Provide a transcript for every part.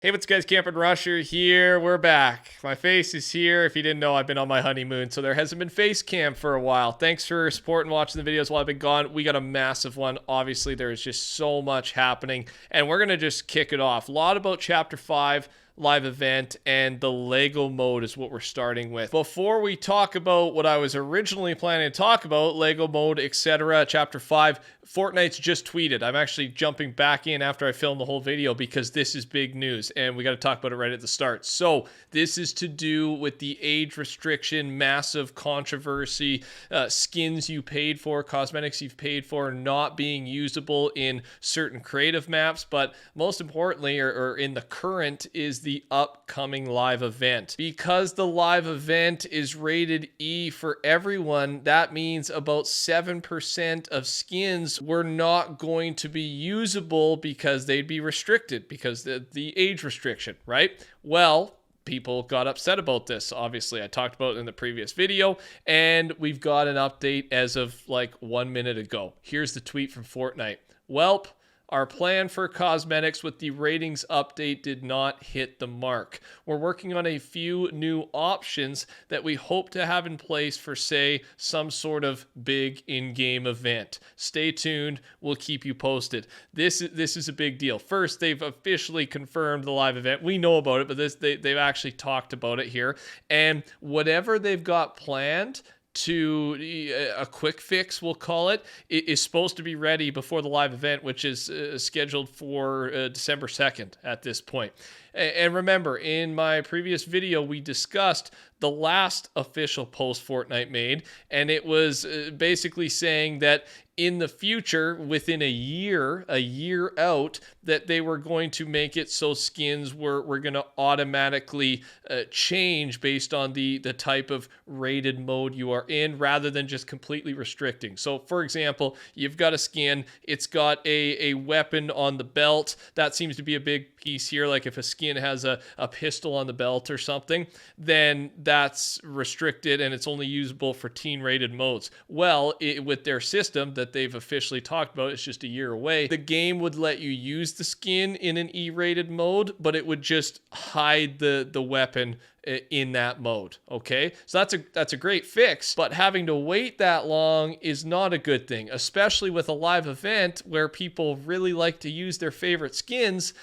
Hey, what's guys? TheCampingRusher here. We're back. My face is here. If you didn't know, I've been on my honeymoon, so there hasn't been face cam for a while. Thanks for supporting watching the videos while I've been gone. We got a massive one. Obviously, there is just so much happening, and we're going to just kick it off. A lot about Chapter 5 live event, and the Lego mode is what we're starting with. Before we talk about what I was originally planning to talk about, Lego mode, etc., Chapter 5, Fortnite's just tweeted. I'm actually jumping back in after I filmed the whole video because this is big news, and we got to talk about it right at the start. So this is to do with the age restriction, massive controversy, skins you paid for, cosmetics you've paid for not being usable in certain creative maps, but most importantly, or in the current, is the upcoming live event. Because the live event is rated E for everyone, that means about 7% of skins were not going to be usable because they'd be restricted because the age restriction, right? Well, people got upset about this. Obviously, I talked about it in the previous video, and we've got an update as of like 1 minute ago. Here's the tweet from Fortnite. Welp. Our plan for cosmetics with the ratings update did not hit the mark. We're working on a few new options that we hope to have in place for, say, some sort of big in-game event. Stay tuned. We'll keep you posted. This is a big deal. First, they've officially confirmed the live event. We know about it, but they've actually talked about it here. And whatever they've got planned to a quick fix, we'll call it, is supposed to be ready before the live event, which is scheduled for December 2nd at this point. And remember, in my previous video, we discussed the last official post Fortnite made, and it was basically saying that in the future, within a year out, that they were going to make it so skins were going to automatically change based on the type of rated mode you are in, rather than just completely restricting. So, for example, you've got a skin, it's got a weapon on the belt. That seems to be a big piece here. Like if a skin has a pistol on the belt or something, then that's restricted and it's only usable for teen rated modes. Well, with their system that they've officially talked about, it's just a year away, the game would let you use the skin in an E-rated mode, but it would just hide the weapon in that mode. Okay, so that's a great fix, but having to wait that long is not a good thing, especially with a live event where people really like to use their favorite skins,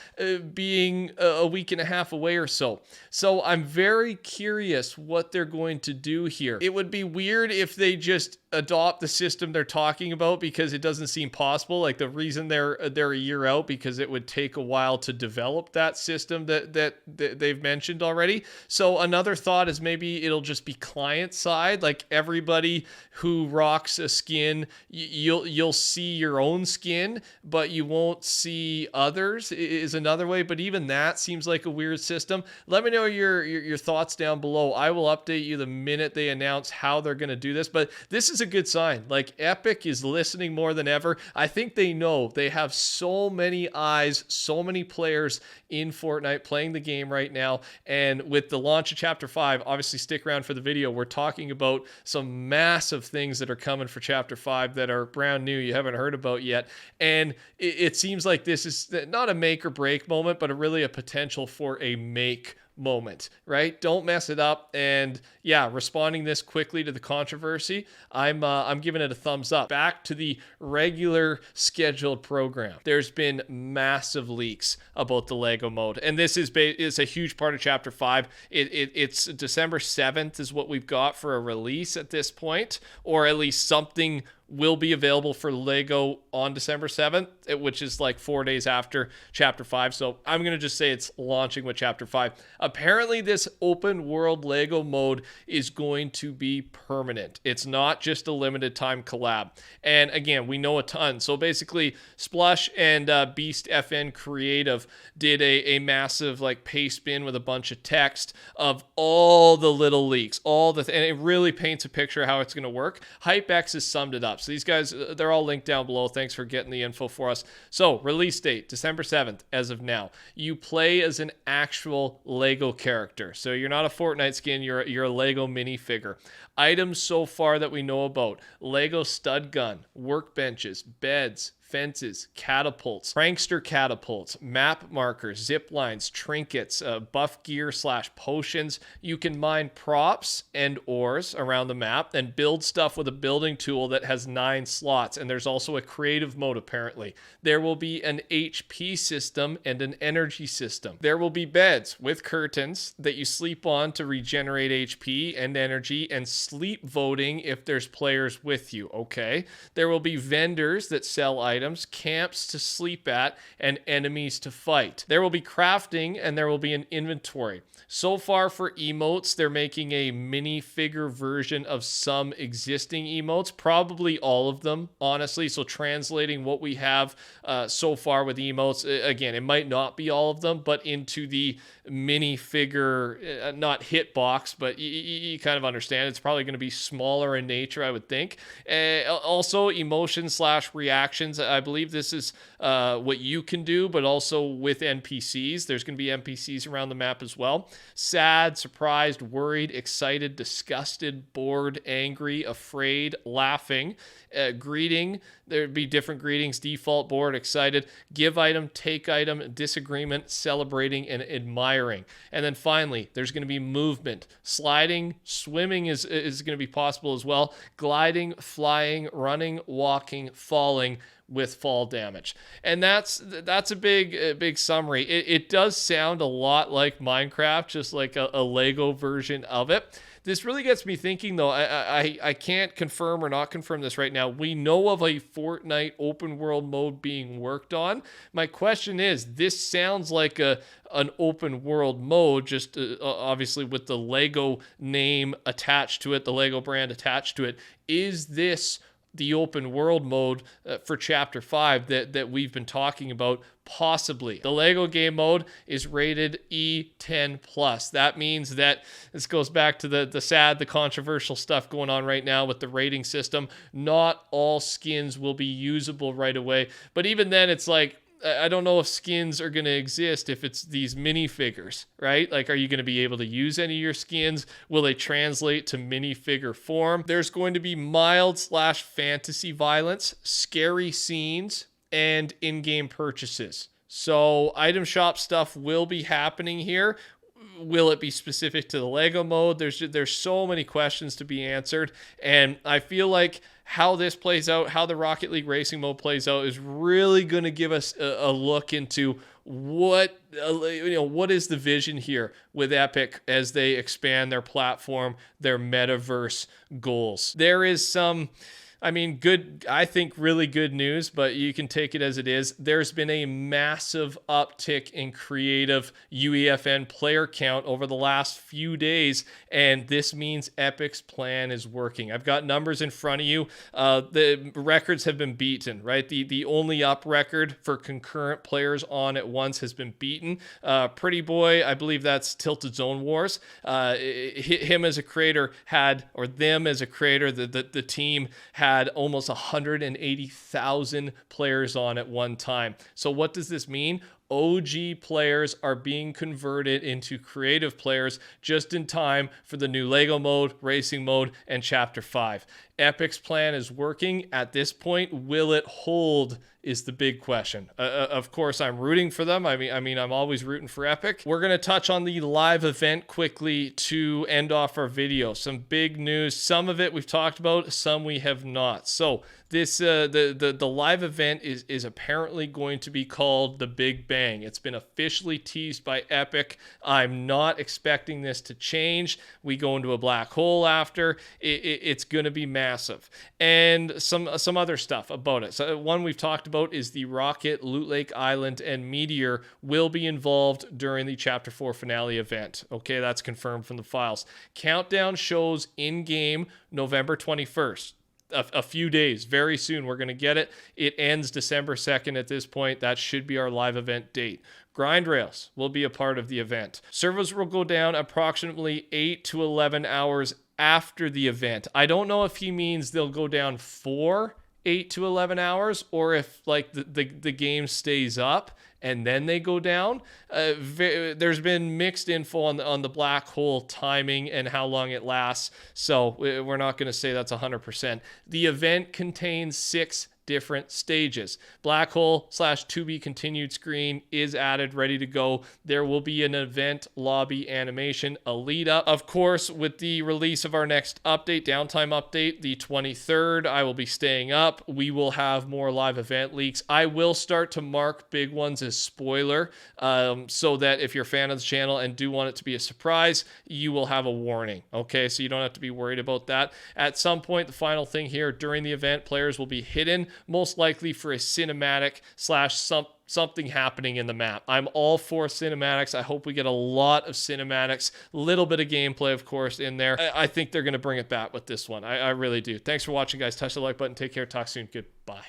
being a week and a half away or so. So I'm very curious what they're going to do here. It would be weird if they just adopt the system they're talking about, because it doesn't seem possible. Like the reason they're a year out, because it would take a while to develop that system that they've mentioned already. So another thought is maybe it'll just be client side, like everybody who rocks a skin, you'll see your own skin, but you won't see others, is another way. But even that seems like a weird system. Let me know your thoughts down below. I will update you the minute they announce how they're going to do this, but this is a good sign. Like Epic is listening more than ever. I think they know they have so many eyes, so many players in Fortnite playing the game right now, and with the launch of Chapter 5, obviously stick around for the video. We're talking about some massive things that are coming for Chapter 5 that are brand new, you haven't heard about yet, and it seems like this is not a make or break moment, but really a potential for a make moment, right? Don't mess it up. And yeah, responding this quickly to the controversy, I'm giving it a thumbs up. Back to the regular scheduled program. There's been massive leaks about the Lego mode, and this is a huge part of Chapter 5. It's December 7th is what we've got for a release at this point, or at least something will be available for Lego on December 7th, which is like 4 days after Chapter 5. So I'm going to just say it's launching with Chapter 5. Apparently, this open world Lego mode is going to be permanent. It's not just a limited time collab. And again, we know a ton. So basically, Splush and Beast FN Creative did a massive like paste bin with a bunch of text of all the little leaks, and it really paints a picture of how it's going to work. HypeX has summed it up. So these guys, they're all linked down below. Thanks for getting the info for us. So release date, December 7th, as of now. You play as an actual Lego character. So you're not a Fortnite skin, you're a Lego minifigure. Items so far that we know about: Lego stud gun, workbenches, beds, fences, catapults, prankster catapults, map markers, zip lines, trinkets, buff gear / potions. You can mine props and ores around the map and build stuff with a building tool that has 9 slots. And there's also a creative mode, apparently. There will be an HP system and an energy system. There will be beds with curtains that you sleep on to regenerate HP and energy, and sleep voting if there's players with you. Okay. There will be vendors that sell items, camps to sleep at, and enemies to fight. There will be crafting, and there will be an inventory. So far for emotes, they're making a minifigure version of some existing emotes, probably all of them, honestly. So translating what we have so far with emotes, again, it might not be all of them, but into the minifigure, not hitbox, but you kind of understand. It's probably going to be smaller in nature, I would think. Also, emotions / reactions. I believe this is what you can do, but also with NPCs. There's going to be NPCs around the map as well. Sad, surprised, worried, excited, disgusted, bored, angry, afraid, laughing. Greeting. There'd be different greetings: default, bored, excited, give item, take item, disagreement, celebrating, and admiring. And then finally, there's going to be movement. Sliding, swimming is going to be possible as well. Gliding, flying, running, walking, falling, with fall damage. And that's a big summary. It does sound a lot like Minecraft, just like a Lego version of it. This really gets me thinking, though. I can't confirm or not confirm this right now. We know of a Fortnite open world mode being worked on. My question is, this sounds like an open world mode, just obviously with the Lego name attached to it, the Lego brand attached to it. Is this the open world mode for Chapter 5 that we've been talking about? Possibly. The Lego game mode is rated E10+. That means that this goes back to the controversial stuff going on right now with the rating system. Not all skins will be usable right away. But even then, it's like, I don't know if skins are going to exist if it's these minifigures, right? Like, are you going to be able to use any of your skins? Will they translate to minifigure form? There's going to be mild / fantasy violence, scary scenes, and in-game purchases. So item shop stuff will be happening here. Will it be specific to the Lego mode? There's so many questions to be answered, and I feel like how this plays out, how the Rocket League Racing mode plays out, is really going to give us a look into what is the vision here with Epic as they expand their platform, their metaverse goals. There is some, good, I think really good news, but you can take it as it is. There's been a massive uptick in creative UEFN player count over the last few days, and this means Epic's plan is working. I've got numbers in front of you. The records have been beaten, right? The only up record for concurrent players on at once has been beaten. Pretty Boy, I believe that's Tilted Zone Wars. Him as a creator had, or them as a creator, the team had almost 180,000 players on at one time. So what does this mean? OG players are being converted into creative players just in time for the new Lego mode, racing mode, and Chapter 5. Epic's plan is working. At this point, will it hold is the big question. Of course, I'm rooting for them. I'm always rooting for Epic. We're going to touch on the live event quickly to end off our video. Some big news. Some of it we've talked about, some we have not. So this the live event is apparently going to be called the Big Bang. It's been officially teased by Epic. I'm not expecting this to change. We go into a black hole after. It's going to be massive. And some other stuff about it. So one we've talked about is the Rocket, Loot Lake Island, and Meteor will be involved during the Chapter 4 finale event. Okay, that's confirmed from the files. Countdown shows in-game November 21st. A few days, very soon we're going to get it. It ends December 2nd at this point. That should be our live event date. Grind rails will be a part of the event. Servers will go down approximately 8 to 11 hours after the event. I don't know if he means they'll go down for 8 to 11 hours or if like the game stays up and then they go down. There's been mixed info on the black hole timing and how long it lasts, so we're not going to say that's 100%. The event contains 6 different stages. Black hole / to be continued screen is added, ready to go. There will be an event lobby animation, a lead up. Of course, with the release of our next update, downtime update, the 23rd, I will be staying up. We will have more live event leaks. I will start to mark big ones as spoiler, so that if you're a fan of the channel and do want it to be a surprise, you will have a warning. Okay, so you don't have to be worried about that. At some point, the final thing here, during the event, players will be hidden, most likely for a cinematic / something happening in the map. I'm all for cinematics. I hope we get a lot of cinematics, little bit of gameplay, of course, in there. I think they're going to bring it back with this one. I really do. Thanks for watching, guys. Touch the like button. Take care. Talk soon. Goodbye.